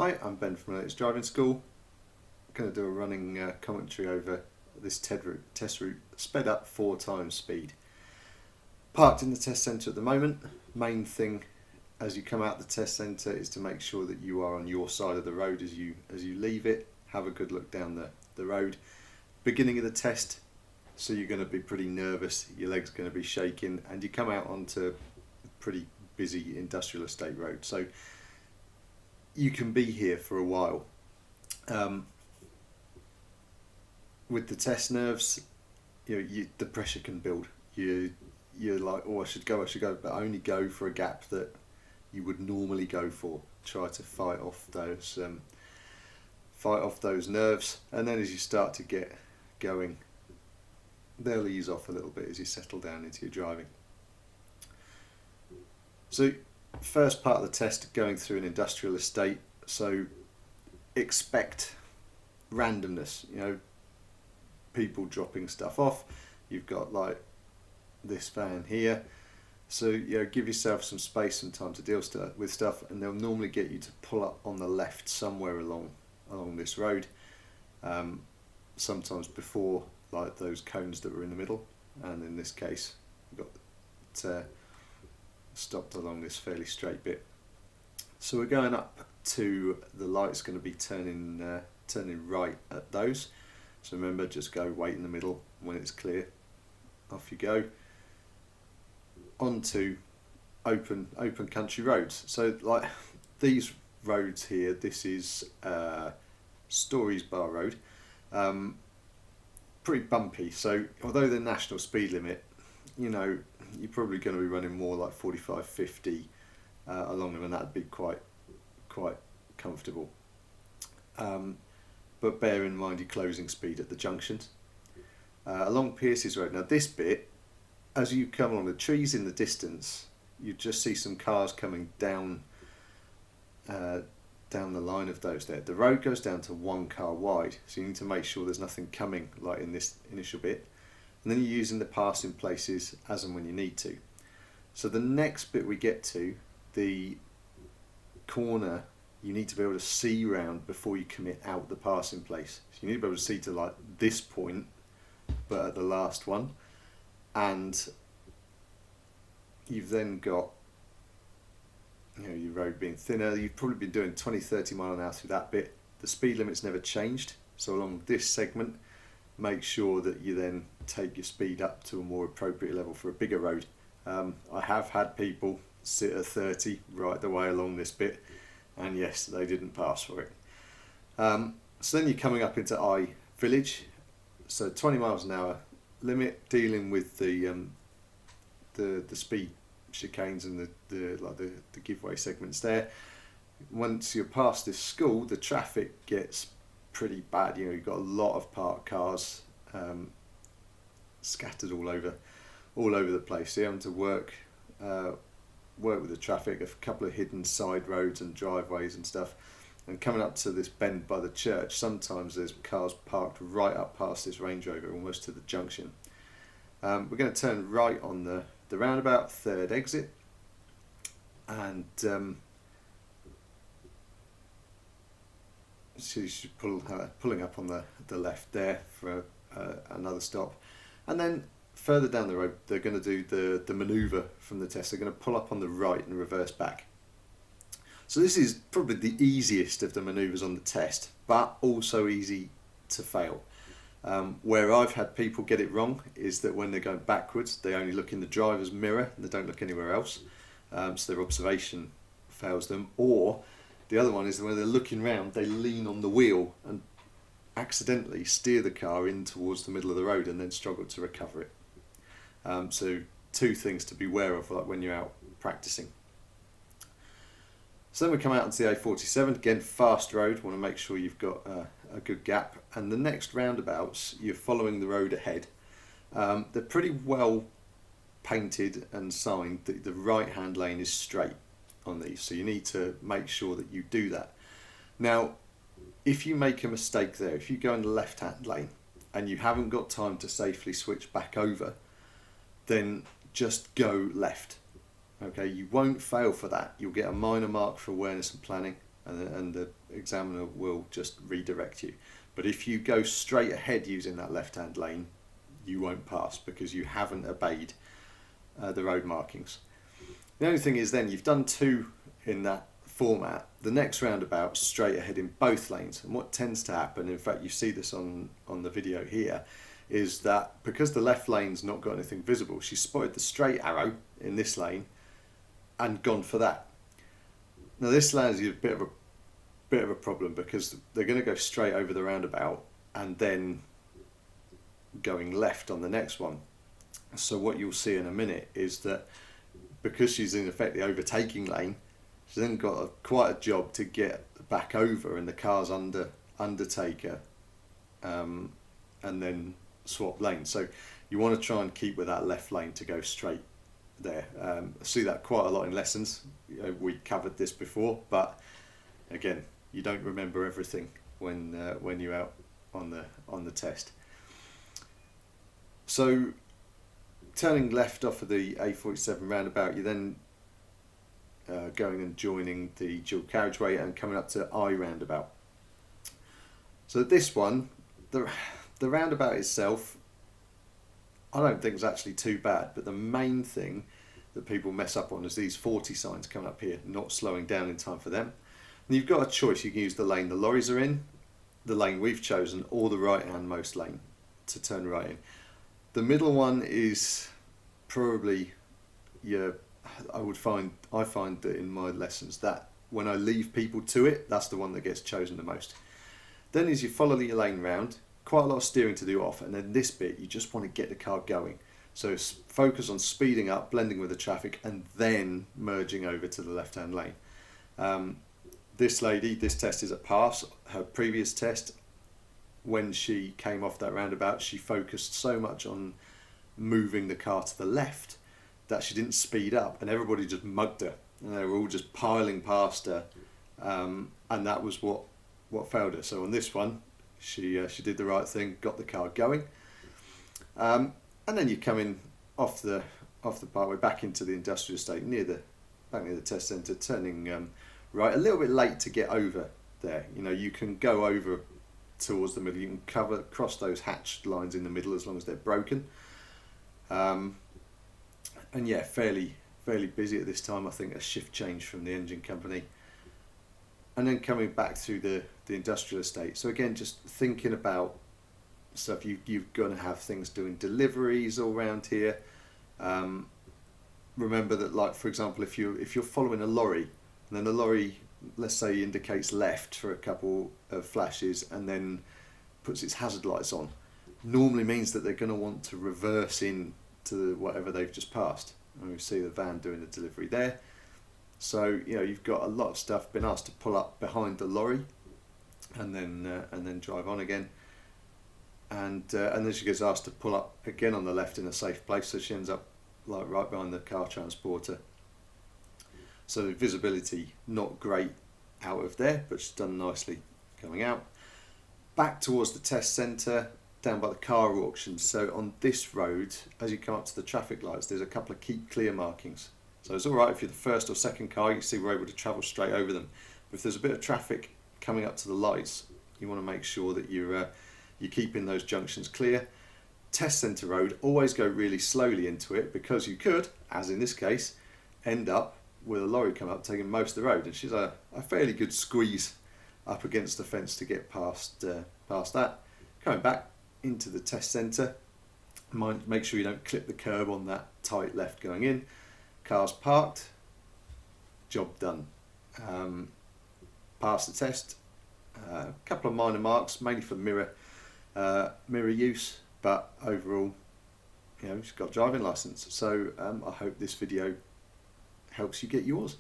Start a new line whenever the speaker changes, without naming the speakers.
Hi, I'm Ben from Elliott's Driving School. I'm going to do a running commentary over this test route, sped up 4 times speed. Parked in the test centre at the moment. Main thing as you come out the test centre is to make sure that you are on your side of the road as you leave it. Have a good look down the road. Beginning of the test, so you're going to be pretty nervous, your legs are going to be shaking, and you come out onto a pretty busy industrial estate road. So you can be here for a while. With the test nerves, the pressure can build. You're like, oh, I should go, but only go for a gap that you would normally go for. Try to fight off those nerves, and then as you start to get going, they'll ease off a little bit as you settle down into your driving. So first part of the test, going through an industrial estate, so expect randomness, people dropping stuff off. You've got like this van here, so give yourself some space and time to deal with stuff, and they'll normally get you to pull up on the left somewhere along this road, sometimes before like those cones that were in the middle, and in this case we've got stopped along this fairly straight bit. So we're going up to the light's going to be turning right at those, so remember, just go, wait in the middle, when it's clear, off you go onto open country roads. So like these roads here, this is Stories Bar Road, pretty bumpy, so although the national speed limit, you're probably going to be running more like 45, 50 along them, and that'd be quite comfortable. But bear in mind your closing speed at the junctions. Along Pierce's Road, now this bit, as you come along the trees in the distance, you just see some cars coming down the line of those there. The road goes down to 1 car wide, so you need to make sure there's nothing coming like in this initial bit, and then you're using the passing places as and when you need to. So the next bit we get to, the corner, you need to be able to see round before you commit out the passing place. So you need to be able to see to like this point, but at the last one, and you've then got your road being thinner. You've probably been doing 20-30 mile an hour through that bit. The speed limit's never changed, so along this segment make sure that you then take your speed up to a more appropriate level for a bigger road. I have had people sit at 30 right the way along this bit, and yes, they didn't pass for it. So then you're coming up into Eye Village, so 20 miles an hour limit, dealing with the speed chicanes and the giveaway segments there. Once you're past this school, the traffic gets pretty bad. You've got a lot of parked cars scattered all over the place. So you're having to work with the traffic, a couple of hidden side roads and driveways and stuff. And coming up to this bend by the church, sometimes there's cars parked right up past this Range Rover, almost to the junction. We're going to turn right on the roundabout, third exit, and so you should pulling up on the left there for another stop, and then further down the road they're going to do the manoeuvre from the test. They're going to pull up on the right and reverse back. So this is probably the easiest of the manoeuvres on the test, but also easy to fail. Where I've had people get it wrong is that when they're going backwards, they only look in the driver's mirror and they don't look anywhere else, so their observation fails them. Or the other one is that when they're looking round, they lean on the wheel and accidentally steer the car in towards the middle of the road and then struggle to recover it. So 2 things to be aware of, like when you're out practicing. So then we come out onto the A47, again fast road, want to make sure you've got a good gap, and the next roundabouts you're following the road ahead. They're pretty well painted and signed. The right hand lane is straight on these, so you need to make sure that you do that. Now if you make a mistake there, if you go in the left hand lane and you haven't got time to safely switch back over, then just go left. Okay, you won't fail for that. You'll get a minor mark for awareness and planning, and the examiner will just redirect you. But if you go straight ahead using that left-hand lane, you won't pass because you haven't obeyed the road markings. The only thing is then you've done 2 in that format. The next roundabout straight ahead in both lanes, and what tends to happen, in fact you see this on the video here, is that because the left lane's not got anything visible, she spotted the straight arrow in this lane and gone for that. Now this lands you a bit of a problem because they're going to go straight over the roundabout and then going left on the next one. So what you'll see in a minute is that because she's in effect the overtaking lane, she's then got quite a job to get back over, and the car's undertake her, and then swap lanes. So you want to try and keep with that left lane to go straight there. I see that quite a lot in lessons. We covered this before, but again, you don't remember everything when you're out on the test. So turning left off of the A47 roundabout, you're then going and joining the dual carriageway and coming up to I roundabout. So this one, the roundabout itself, I don't think is actually too bad, but the main thing that people mess up on is these 40 signs coming up here, not slowing down in time for them. And you've got a choice. You can use the lane the lorries are in, the lane we've chosen, or the right-hand most lane to turn right in. The middle one is probably I find that in my lessons that when I leave people to it, that's the one that gets chosen the most. Then as you follow your lane round, quite a lot of steering to do off, and then this bit you just want to get the car going. So focus on speeding up, blending with the traffic, and then merging over to the left-hand lane. This lady, this test is a pass. Her previous test, when she came off that roundabout, she focused so much on moving the car to the left that she didn't speed up, and everybody just mugged her, and they were all just piling past her, and that was what failed her. So on this one, she did the right thing, got the car going, and then you're coming off the parkway back into the industrial estate, back near the test centre, turning right, a little bit late to get over there. You know, you can go over towards the middle, you can cross those hatched lines in the middle as long as they're broken. And yeah, fairly busy at this time. I think a shift change from the engine company. And then coming back through the industrial estate. So again, just thinking about stuff, you've got to have things doing deliveries all around here. Remember that, like for example, if you're following a lorry, and then the lorry, let's say, indicates left for a couple of flashes and then puts its hazard lights on, normally means that they're going to want to reverse in to whatever they've just passed. And we see the van doing the delivery there. So you know, you've got a lot of stuff, been asked to pull up behind the lorry and then drive on again, and then she gets asked to pull up again on the left in a safe place, so she ends up like right behind the car transporter. So the visibility not great out of there, but she's done nicely coming out. Back towards the test centre, down by the car auction. So on this road, as you come up to the traffic lights, there's a couple of keep clear markings. So it's all right if you're the first or second car, you see we're able to travel straight over them. But if there's a bit of traffic coming up to the lights, you want to make sure that you're keeping those junctions clear. Test centre road, always go really slowly into it, because you could, as in this case, end up with a lorry come up taking most of the road, and she's a fairly good squeeze up against the fence to get past that. Coming back into the test centre, make sure you don't clip the curb on that tight left going in. Car's parked, job done. Pass the test. A couple of minor marks, mainly for mirror use, but overall, you know, she's got a driving licence. So I hope this video helps you get yours.